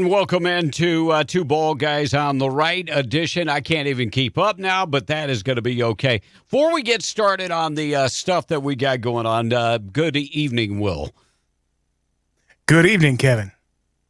And welcome into Two Ball Guys on the Right edition. I can't even keep up now, but that is going to be okay. Before we get started on the stuff that we got going on, good evening, Will. Good evening, Kevin.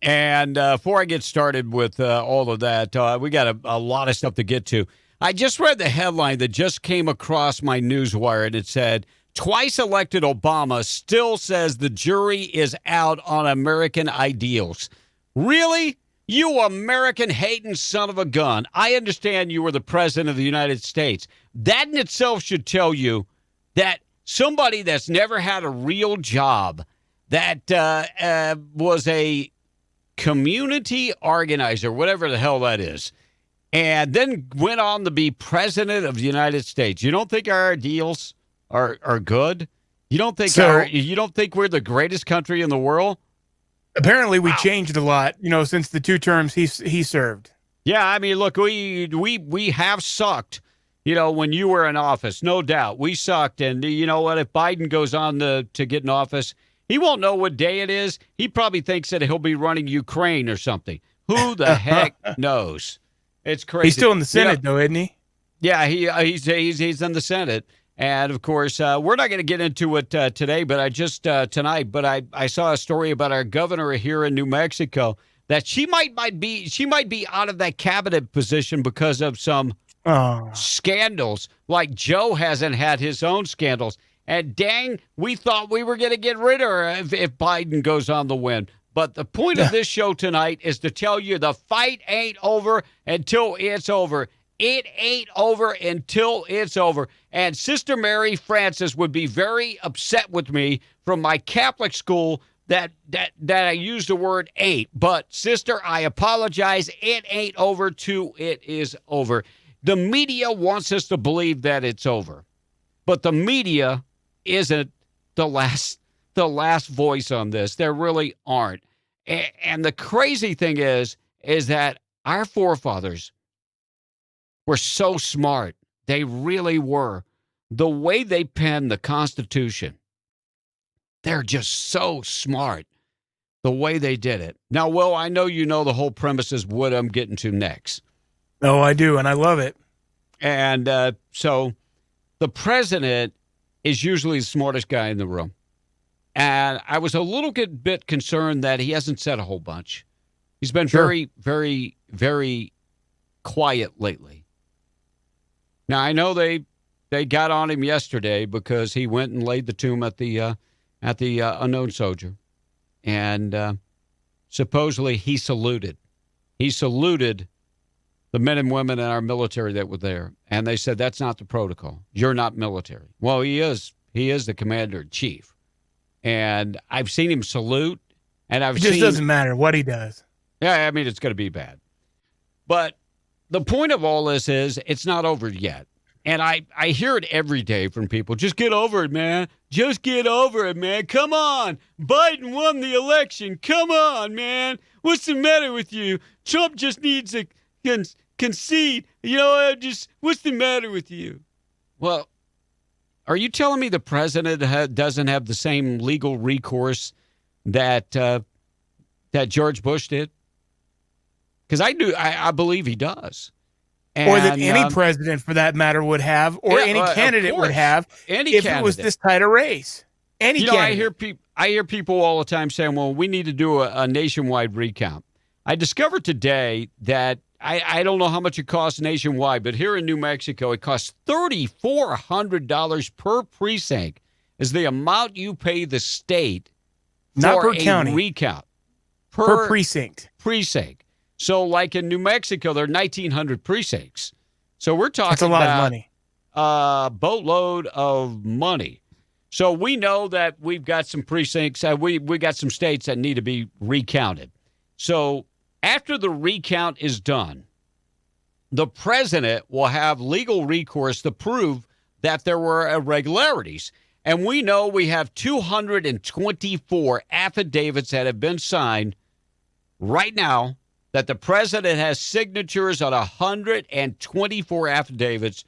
And before I get started with all of that, we got a lot of stuff to get to. I just read the headline that just came across my newswire, and it said, twice elected Obama still says the jury is out on American ideals. Really? You American-hating son of a gun. I understand you were the president of the United States. That in itself should tell you that somebody that's never had a real job, that was a community organizer, whatever the hell that is, and then went on to be president of the United States. You don't think our ideals are good? You don't think we're the greatest country in the world? Apparently, we changed a lot, since the 2 terms he served. Yeah, I mean, look, we have sucked, when you were in office, no doubt. We sucked, and you know what? If Biden goes on to get in office, he won't know what day it is. He probably thinks that he'll be running Ukraine or something. Who the heck knows? It's crazy. He's still in the Senate, though, isn't he? Yeah, he's in the Senate. And, of course, we're not going to get into it today, but tonight, but I saw a story about our governor here in New Mexico that she might be out of that cabinet position because of some scandals, like Joe hasn't had his own scandals. And dang, we thought we were going to get rid of her if Biden goes on the win. But the point of this show tonight is to tell you the fight ain't over until it's over. It ain't over until it's over. And Sister Mary Frances would be very upset with me from my Catholic school that I used the word ain't. But, sister, I apologize. It ain't over till it is over. The media wants us to believe that it's over. But the media isn't the last voice on this. There really aren't. And the crazy thing is that our forefathers were so smart. They really were. The way they penned the Constitution, they're just so smart, the way they did it. Now, Will, I know you know the whole premise is what I'm getting to next. Oh, I do, and I love it. And so the president is usually the smartest guy in the room. And I was a little bit concerned that he hasn't said a whole bunch. He's been very, very, very quiet lately. Now, I know they got on him yesterday because he went and laid the tomb at the unknown soldier. And supposedly he saluted. He saluted the men and women in our military that were there. And they said, that's not the protocol. You're not military. Well, he is. He is the commander-in-chief. And I've seen him salute. And it just doesn't matter what he does. Yeah, I mean, it's going to be bad. But the point of all this is it's not over yet. And I hear it every day from people. Just get over it, man. Just get over it, man. Come on. Biden won the election. Come on, man. What's the matter with you? Trump just needs to concede. What's the matter with you? Well, are you telling me the president doesn't have the same legal recourse that George Bush did? Because I believe he does. And, or that any president, for that matter, would have, or any candidate would have, if it was this tight a race. Any candidate. I hear people all the time saying, well, we need to do a nationwide recount. I discovered today that I don't know how much it costs nationwide, but here in New Mexico, it costs $3,400 per precinct is the amount you pay the state not for per county recount. Per precinct. Precinct. So, like in New Mexico, there are 1,900 precincts. So we're talking That's a lot about of money. A boatload of money. So we know that we've got some precincts. We got some states that need to be recounted. So after the recount is done, the president will have legal recourse to prove that there were irregularities. And we know we have 224 affidavits that have been signed right now, that the president has signatures on 124 affidavits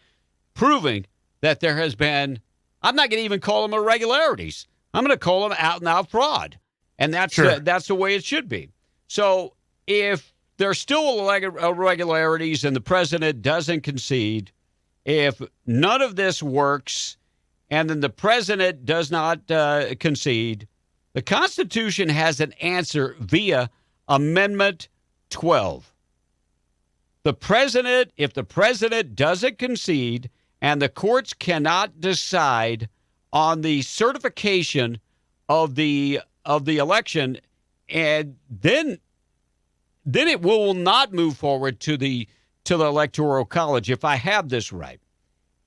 proving that there has been, I'm not going to even call them irregularities. I'm going to call them out-and-out fraud. And that's the way it should be. So if there's still irregularities and the president doesn't concede, if none of this works and then the president does not concede, the Constitution has an answer via Amendment 12. If the president doesn't concede and the courts cannot decide on the certification of the election, and then it will not move forward to the Electoral College, if I have this right.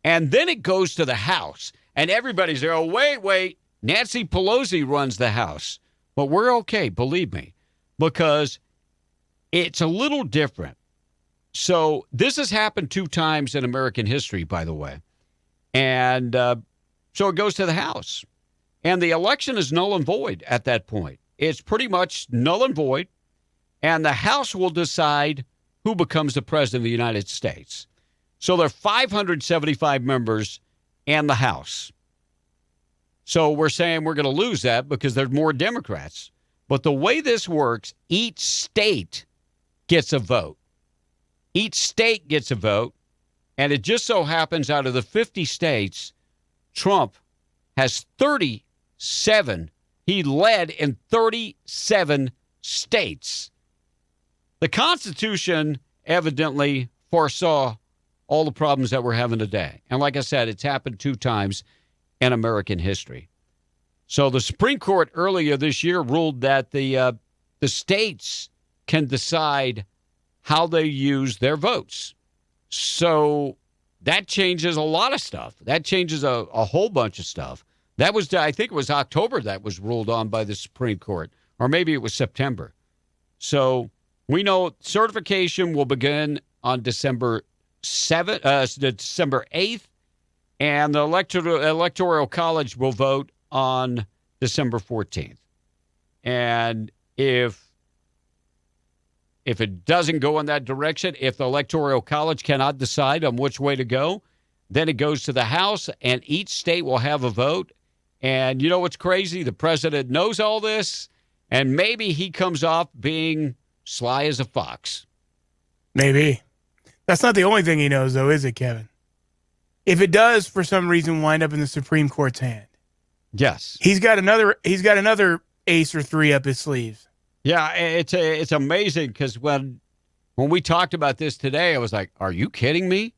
And then it goes to the House, and everybody's there, oh, wait, Nancy Pelosi runs the House. But we're okay, believe me, because it's a little different. So this has happened 2 times in American history, by the way. And so it goes to the House. And the election is null and void at that point. It's pretty much null and void. And the House will decide who becomes the president of the United States. So there are 575 members in the House. So we're saying we're going to lose that because there's more Democrats. But the way this works, each state gets a vote. Each state gets a vote. And it just so happens out of the 50 states, Trump has 37. He led in 37 states. The Constitution evidently foresaw all the problems that we're having today. And like I said, it's happened 2 times in American history. So the Supreme Court earlier this year ruled that the states can decide how they use their votes. So that changes a lot of stuff. That changes a whole bunch of stuff. That was, I think it was October that was ruled on by the Supreme Court, or maybe it was September. So we know certification will begin on December 8th, and the Electoral College will vote on December 14th. And if it doesn't go in that direction, if the Electoral College cannot decide on which way to go, then it goes to the House, and each state will have a vote. And you know what's crazy? The president knows all this, and maybe he comes off being sly as a fox. Maybe. That's not the only thing he knows, though, is it, Kevin? If it does, for some reason, wind up in the Supreme Court's hand. Yes. He's got another ace or 3 up his sleeves. Yeah, it's amazing because when we talked about this today, I was like, are you kidding me?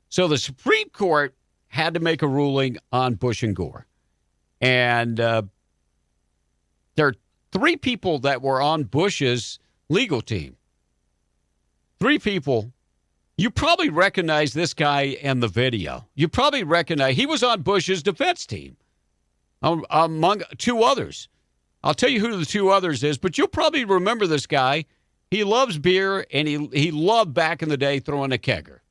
So the Supreme Court had to make a ruling on Bush and Gore. And there are 3 people that were on Bush's legal team. 3 people. You probably recognize this guy in the video. You probably recognize he was on Bush's defense team, among 2 others. I'll tell you who the 2 others is, but you'll probably remember this guy. He loves beer, and he loved back in the day throwing a kegger.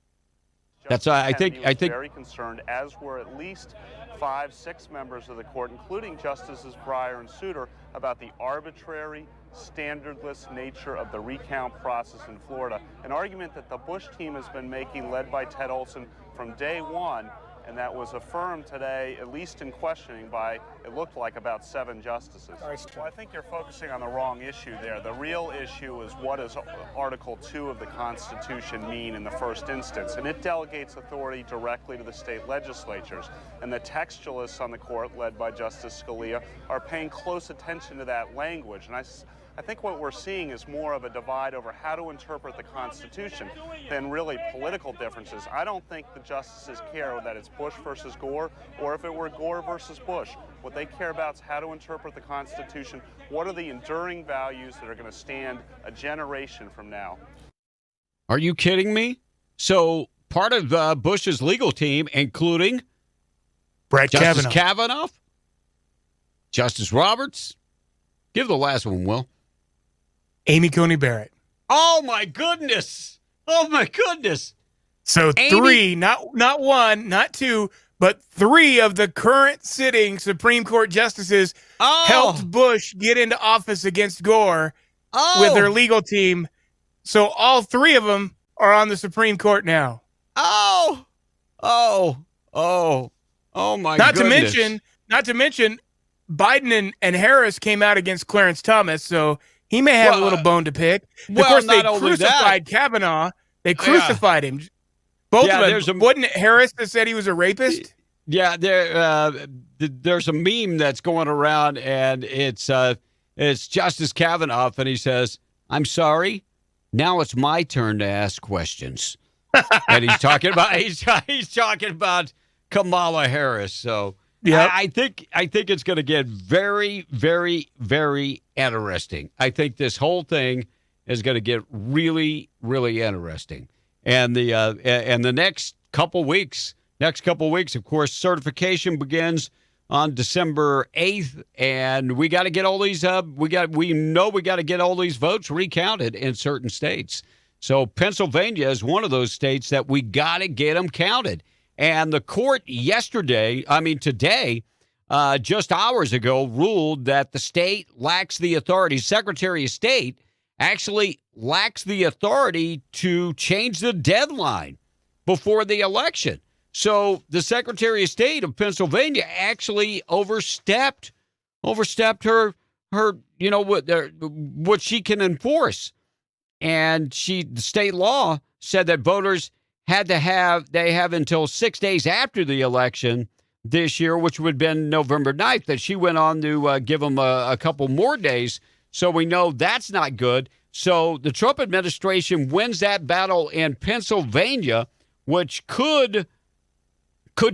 That's I think very concerned, as were at least 5-6 members of the court, including Justices Breyer and Souter, about the arbitrary, standardless nature of the recount process in Florida. An argument that the Bush team has been making, led by Ted Olson, from day one, and that was affirmed today, at least in questioning, by, it looked like, about 7 justices. Well, I think you're focusing on the wrong issue there. The real issue is, what does Article 2 of the Constitution mean in the first instance? And it delegates authority directly to the state legislatures. And the textualists on the court, led by Justice Scalia, are paying close attention to that language. And I think what we're seeing is more of a divide over how to interpret the Constitution than really political differences. I don't think the justices care that it's Bush versus Gore, or if it were Gore versus Bush. What they care about is how to interpret the Constitution. What are the enduring values that are going to stand a generation from now? Are you kidding me? So part of Bush's legal team, including Justice Kavanaugh, Justice Roberts. Give the last one, Will. Amy Coney Barrett. Oh, my goodness. Oh, my goodness. So Amy, 3, not 1, not 2, but 3 of the current sitting Supreme Court justices helped Bush get into office against Gore with their legal team. So all 3 of them are on the Supreme Court now. Oh, my goodness. Not to mention, Biden and Harris came out against Clarence Thomas, so He may have a little bone to pick. Of course, they crucified Kavanaugh. They crucified him. Both of them. Wasn't it Harris that said he was a rapist? Yeah, there's a meme that's going around, and it's Justice Kavanaugh, and he says, "I'm sorry, now it's my turn to ask questions." And he's talking about Kamala Harris. So I think it's going to get very, very, very interesting. I think this whole thing is going to get really, really interesting. And the next couple weeks, of course, certification begins on December 8th, and we got to get all these we got to get all these votes recounted in certain states. So Pennsylvania is one of those states that we got to get them counted. And the court today, just hours ago, ruled that the state lacks the authority. Secretary of State actually lacks the authority to change the deadline before the election. So the Secretary of State of Pennsylvania actually overstepped her what she can enforce. And the state law said that voters they have until 6 days after the election this year, which would have been November 9th, that she went on to give them a couple more days. So we know that's not good. So the Trump administration wins that battle in Pennsylvania, which could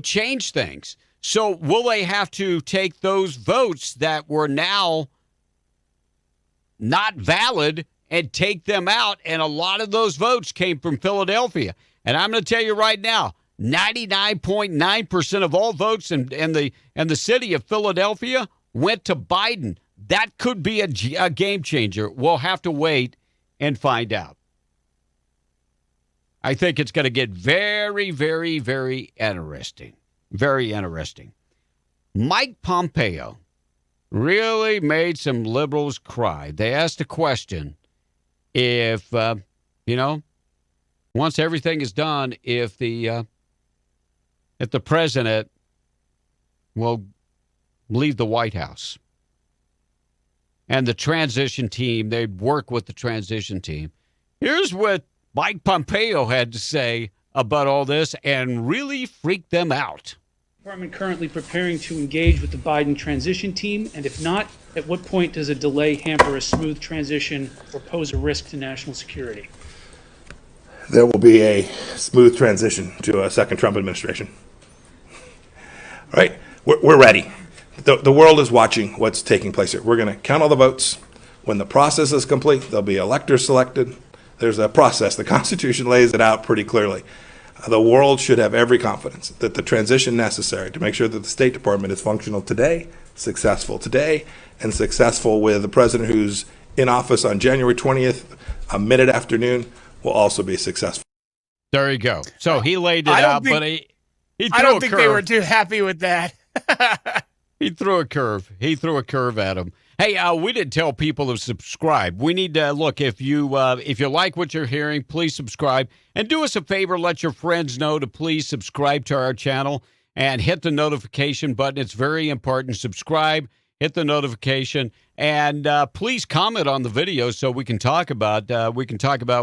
change things. So will they have to take those votes that were now not valid and take them out? And a lot of those votes came from Philadelphia. And I'm going to tell you right now, 99.9% of all votes in the city of Philadelphia went to Biden. That could be a game changer. We'll have to wait and find out. I think it's going to get very, very, very interesting. Very interesting. Mike Pompeo really made some liberals cry. They asked a question if, once everything is done, if the president will leave the White House. And the transition team, they work with the transition team. Here's what Mike Pompeo had to say about all this and really freaked them out. Department currently preparing to engage with the Biden transition team, and if not, at what point does a delay hamper a smooth transition or pose a risk to national security? There will be a smooth transition to a second Trump administration. All right, we're ready. The world is watching what's taking place here. We're going to count all the votes. When the process is complete, there'll be electors selected. There's a process. The Constitution lays it out pretty clearly. The world should have every confidence that the transition necessary to make sure that the State Department is functional today, successful today, and successful with the president who's in office on January 20th, a minute afternoon, will also be successful. There you go. So he laid it out, but he threw I don't think they were too happy with that. He threw a curve. He threw a curve at him. Hey, we didn't tell people to subscribe. We need to look. If you like what you're hearing, please subscribe and do us a favor. Let your friends know to please subscribe to our channel and hit the notification button. It's very important. Subscribe, hit the notification, and please comment on the video so we can talk about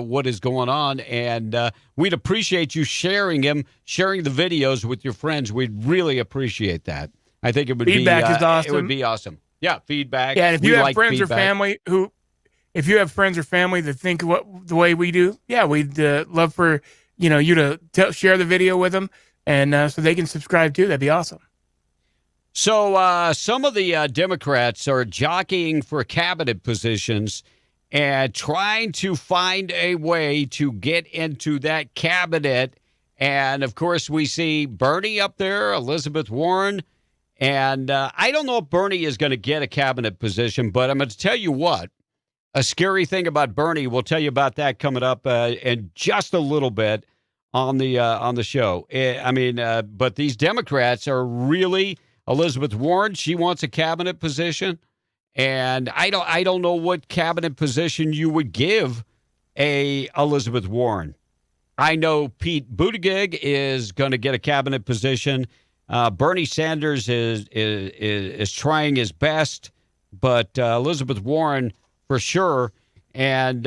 what is going on. And we'd appreciate you sharing the videos with your friends. We'd really appreciate that. I think it would feedback is awesome. It would be awesome. Yeah, feedback. Yeah, and if you have friends or family that think the way we do, yeah, we'd love for you to share the video with them, and so they can subscribe too. That'd be awesome. So some of the Democrats are jockeying for cabinet positions and trying to find a way to get into that cabinet. And of course, we see Bernie up there, Elizabeth Warren. And I don't know if Bernie is going to get a cabinet position, but I'm going to tell you what, a scary thing about Bernie, we'll tell you about that coming up in just a little bit on the show. But these Democrats are really, Elizabeth Warren, she wants a cabinet position. And I don't know what cabinet position you would give a Elizabeth Warren. I know Pete Buttigieg is going to get a cabinet position. Bernie Sanders is trying his best, but Elizabeth Warren, for sure. And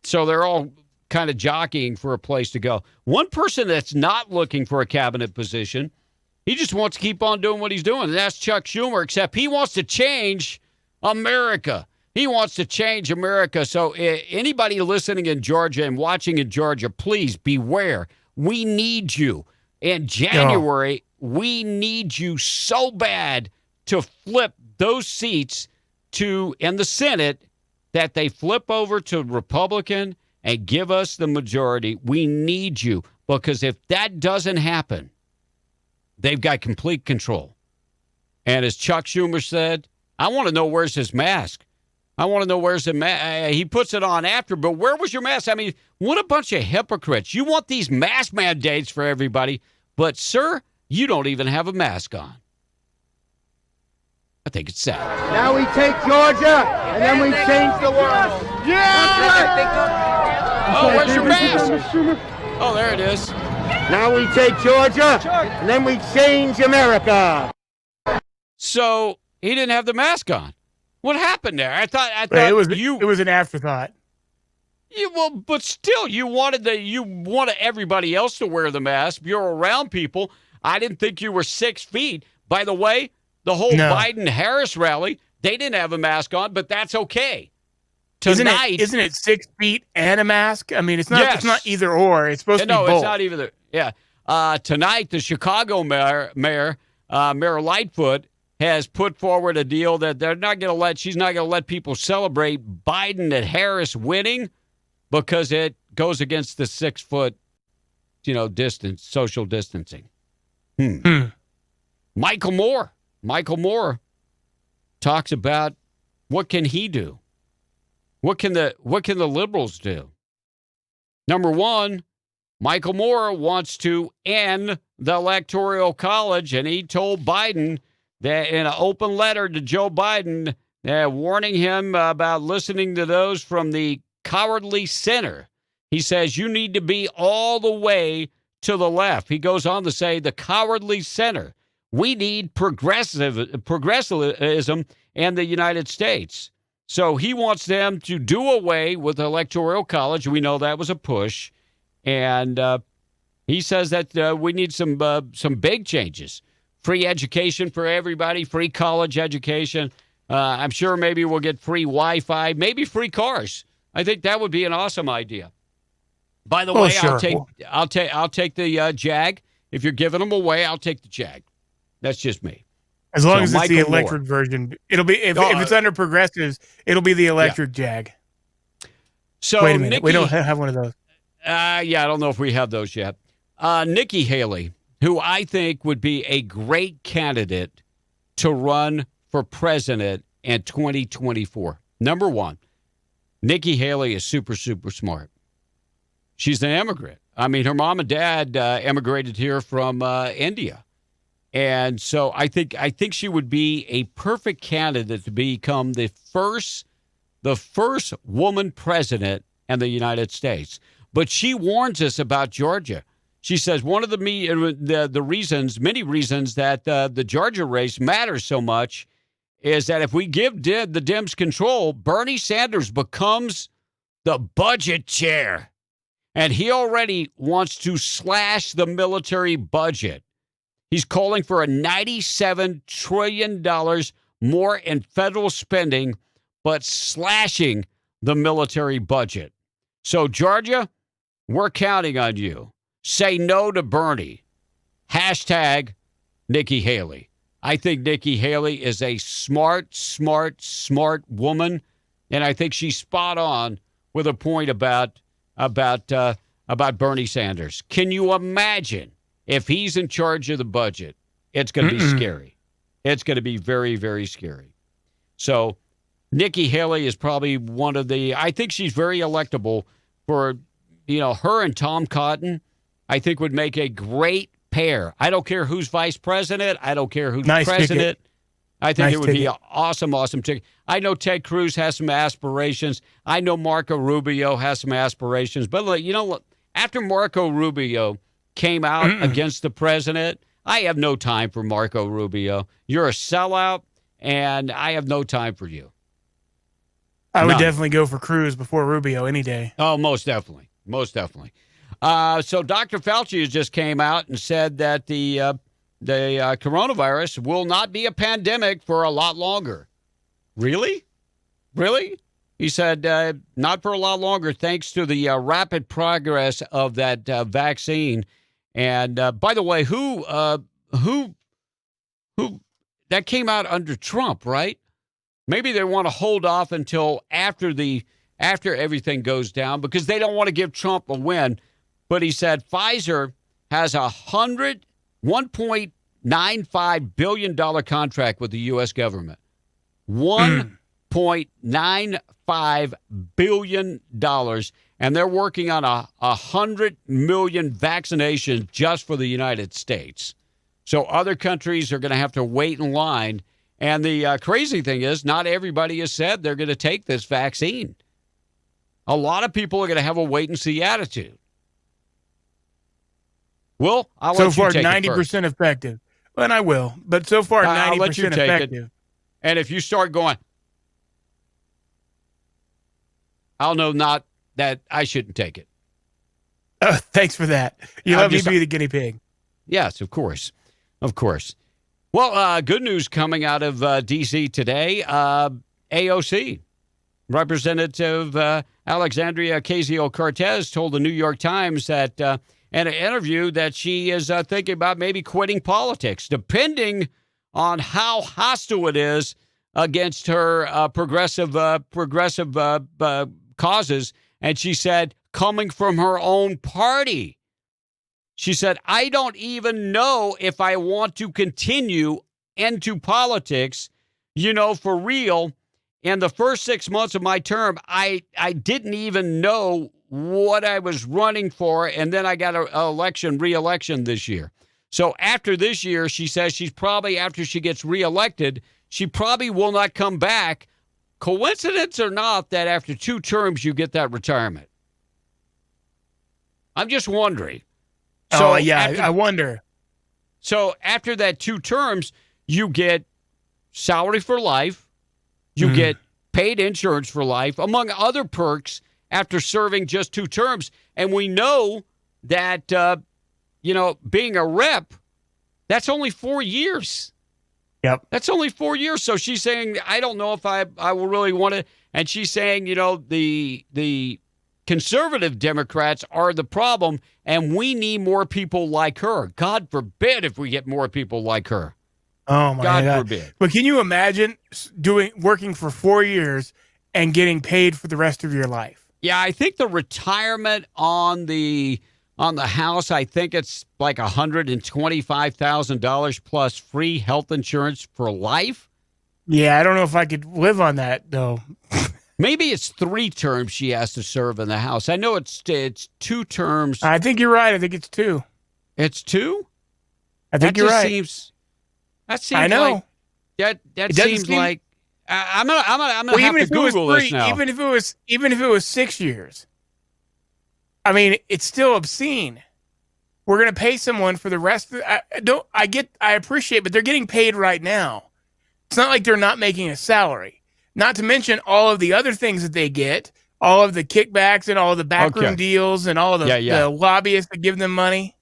so they're all kind of jockeying for a place to go. One person that's not looking for a cabinet position, he just wants to keep on doing what he's doing. And that's Chuck Schumer, except he wants to change America. He wants to change America. So anybody listening in Georgia and watching in Georgia, please beware. We need you. In January, we need you so bad to flip those seats in the Senate that they flip over to Republican and give us the majority. We need you, because if that doesn't happen, they've got complete control. And as Chuck Schumer said, I want to know where's his mask. I want to know where's the mask. He puts it on after, but where was your mask? I mean, what a bunch of hypocrites. You want these mask mandates for everybody, but, sir, you don't even have a mask on. I think it's sad. Now we take Georgia, and then we change the world. Yeah! Oh, where's your mask? Oh, there it is. Now we take Georgia, and then we change America. So he didn't have the mask on. What happened there? I thought it was an afterthought. But still, you wanted everybody else to wear the mask. You're around people. I didn't think you were 6 feet. By the way, the whole Biden-Harris rally, they didn't have a mask on, but that's okay. Tonight, isn't it 6 feet and a mask? I mean, it's not. Yes. It's not either or. It's supposed to be both. No, it's not either. Yeah. Tonight, the Chicago Mayor Lightfoot, has put forward a deal that she's not going to let people celebrate Biden and Harris winning because it goes against the 6 foot, distance, social distancing. Michael Moore talks about what can he do? What can the liberals do? Number one, Michael Moore wants to end the Electoral College, and he told Biden that in an open letter to Joe Biden, warning him about listening to those from the cowardly center. He says, you need to be all the way to the left. He goes on to say, the cowardly center. We need progressivism in the United States. So he wants them to do away with the Electoral College. We know that was a push. And he says that we need some big changes. Free education for everybody, free college education. I'm sure maybe we'll get free Wi-Fi, maybe free cars. I think that would be an awesome idea. By the way, sure. I'll take the Jag. If you're giving them away, I'll take the Jag. That's just me. As long as it's the electric version, it'll be if it's under progressives, it'll be the electric Jag. So wait a minute, we don't have one of those. I don't know if we have those yet. Nikki Haley, who I think would be a great candidate to run for president in 2024. Number one, Nikki Haley is super, super smart. She's an immigrant. I mean, her mom and dad emigrated here from India. And so I think she would be a perfect candidate to become the first woman president in the United States. But she warns us about Georgia. She says one of the many reasons that the Georgia race matters so much is that if we give the Dems control, Bernie Sanders becomes the budget chair. And he already wants to slash the military budget. He's calling for a $97 trillion more in federal spending, but slashing the military budget. So, Georgia, we're counting on you. Say no to Bernie. Hashtag Nikki Haley. I think Nikki Haley is a smart woman, and I think she's spot on with a point about Bernie Sanders. Can you imagine if he's in charge of the budget? It's going to be scary. It's going to be very, very scary. So Nikki Haley is probably one of the, I think she's very electable for, her and Tom Cotton, I think would make a great pair. I don't care who's vice president. I don't care who's president. Ticket. I think it would be an awesome ticket. I know Ted Cruz has some aspirations. I know Marco Rubio has some aspirations. But after Marco Rubio came out against the president, I have no time for Marco Rubio. You're a sellout, and I have no time for you. I would None. definitely go for Cruz before Rubio any day. Oh, most definitely. Most definitely. So Dr. Fauci just came out and said that the coronavirus will not be a pandemic for a lot longer. Really? Really? He said not for a lot longer, thanks to the rapid progress of that vaccine. And by the way, who that came out under Trump, right? Maybe they want to hold off until after everything goes down because they don't want to give Trump a win. But he said Pfizer has $1.95 billion contract with the U.S. government. $1.95 billion. And they're working on 100 million vaccinations just for the United States. So other countries are going to have to wait in line. And the crazy thing is, not everybody has said they're going to take this vaccine. A lot of people are going to have a wait-and-see attitude. Well, I'll let you So far, take 90% effective. Well, and I will. But so far, I'll let you 90% take effective. it. And if you start going, I'll know not that I shouldn't take it. Thanks for that. You let me be the guinea pig. Yes, of course. Of course. Well, good news coming out of D.C. today. AOC, Representative Alexandria Ocasio-Cortez told the New York Times that in an interview that she is thinking about maybe quitting politics, depending on how hostile it is against her progressive causes. And she said, coming from her own party. She said, I don't even know if I want to continue into politics, for real. In the first 6 months of my term, I didn't even know what I was running for. And then I got an re-election this year. So after this year, she says after she gets reelected, she probably will not come back. Coincidence or not that after 2 terms, you get that retirement? I'm just wondering. So, I wonder. So after that 2 terms, you get salary for life. You get paid insurance for life, among other perks after serving just 2 terms. And we know that, being a rep, that's only 4 years. Yep. That's only 4 years. So she's saying, I don't know if I will really want to. And she's saying, the conservative Democrats are the problem, and we need more people like her. God forbid if we get more people like her. Oh my God. Forbid. But can you imagine working for 4 years and getting paid for the rest of your life? Yeah, I think the retirement on the house, I think it's like $125,000 plus free health insurance for life. Yeah, I don't know if I could live on that though. Maybe it's 3 terms she has to serve in the House. I know it's 2 terms. I think you're right. I think it's 2. It's 2? I think you're right. That seems I know. Like that seems like I'm gonna have to Google this now. Even if it was 6 years, I mean, it's still obscene. We're gonna pay someone for the rest of. I appreciate, but they're getting paid right now. It's not like they're not making a salary. Not to mention all of the other things that they get, all of the kickbacks and all of the backroom deals and all of the lobbyists that give them money.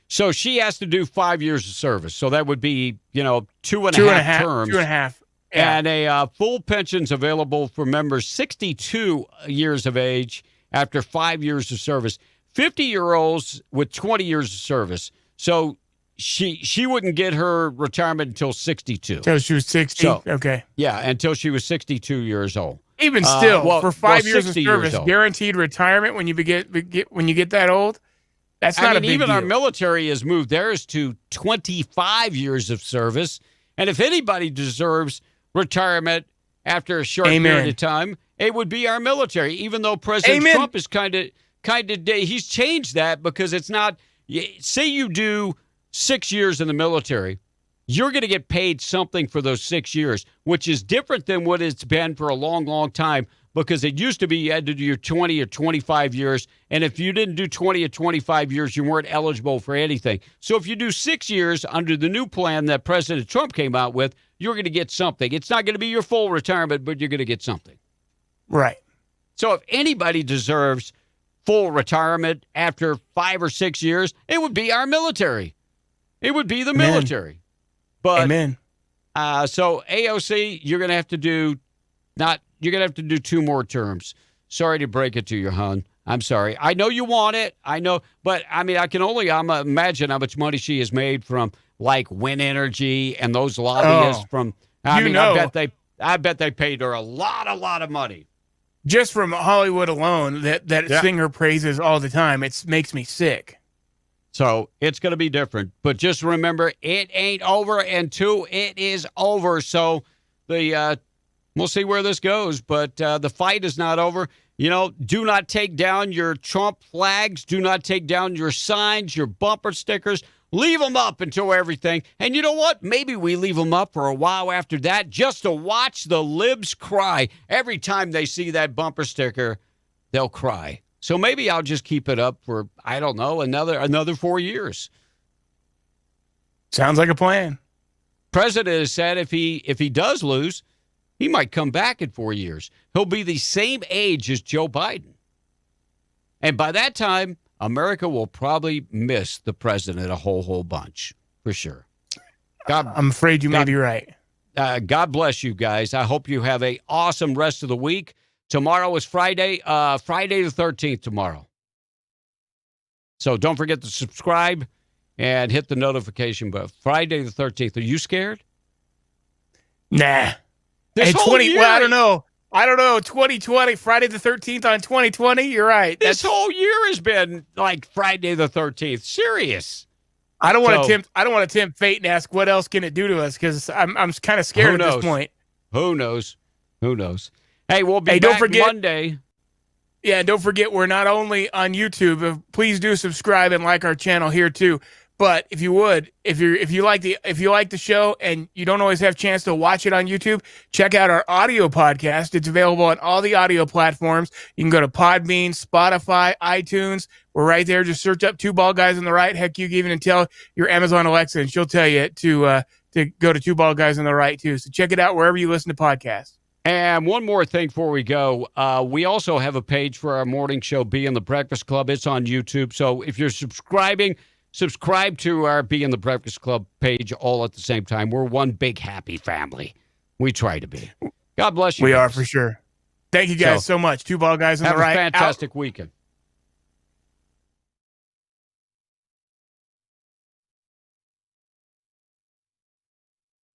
So she has to do 5 years of service. So that would be, 2.5 terms. 2.5. Yeah. And a full pension's available for members 62 years of age after 5 years of service. 50-year-olds with 20 years of service. So she wouldn't get her retirement until 62. Until she was 60? So, okay. Yeah, until she was 62 years old. Even still, for 5 years of 60 service, years old. Guaranteed retirement when you get that old. That's not a big even deal. Our military has moved theirs to 25 years of service. And if anybody deserves retirement after a short period of time, it would be our military, even though President Trump is kind of he's changed that because it's not, say you do 6 years in the military, you're going to get paid something for those 6 years, which is different than what it's been for a long, long time. Because it used to be you had to do your 20 or 25 years. And if you didn't do 20 or 25 years, you weren't eligible for anything. So if you do 6 years under the new plan that President Trump came out with, you're going to get something. It's not going to be your full retirement, but you're going to get something. Right. So if anybody deserves full retirement after 5 or 6 years, it would be our military. It would be the Amen. military. But Amen. so AOC, you're going to have to do 2 more terms. Sorry to break it to you, hon. I'm sorry. I know you want it. I know, but I mean, I can only imagine how much money she has made from like Win Energy and those lobbyists from. I bet they paid her a lot of money. Just from Hollywood alone, that singer praises all the time. It makes me sick. So it's going to be different. But just remember, it ain't over until it is over. So we'll see where this goes. But the fight is not over. You know, do not take down your Trump flags. Do not take down your signs, your bumper stickers. Leave them up until everything. And you know what? Maybe we leave them up for a while after that just to watch the libs cry. Every time they see that bumper sticker, they'll cry. So maybe I'll just keep it up for, I don't know, another 4 years. Sounds like a plan. President has said if he does lose, he might come back in 4 years. He'll be the same age as Joe Biden. And by that time, America will probably miss the president a whole bunch, for sure. I'm afraid you may be right. God bless you guys. I hope you have an awesome rest of the week. Tomorrow is Friday, Friday the 13th tomorrow. So don't forget to subscribe and hit the notification button. Friday the 13th. Are you scared? Nah. This whole 20, year, well, I don't know. 2020, Friday the 13th on 2020. You're right. This whole year has been like Friday the 13th. Serious. I don't want to tempt fate and ask what else can it do to us, because I'm kind of scared at this point. Who knows? Hey, we'll be back Monday. Yeah, and don't forget, we're not only on YouTube. Please do subscribe and like our channel here too. But if you would, if you like the show and you don't always have a chance to watch it on YouTube, check out our audio podcast. It's available on all the audio platforms. You can go to Podbean, Spotify, iTunes. We're right there. Just search up Two Bald Guys on the Right. Heck, you can even tell your Amazon Alexa, and she'll tell you to go to Two Bald Guys on the Right too. So check it out wherever you listen to podcasts. And one more thing before we go. We also have a page for our morning show, Be in the Breakfast Club. It's on YouTube. So if you're subscribe to our Be in the Breakfast Club page all at the same time. We're one big happy family. We try to be. God bless you. We are for sure. Thank you guys so much. Two Bald Guys on the Right. Have a fantastic weekend.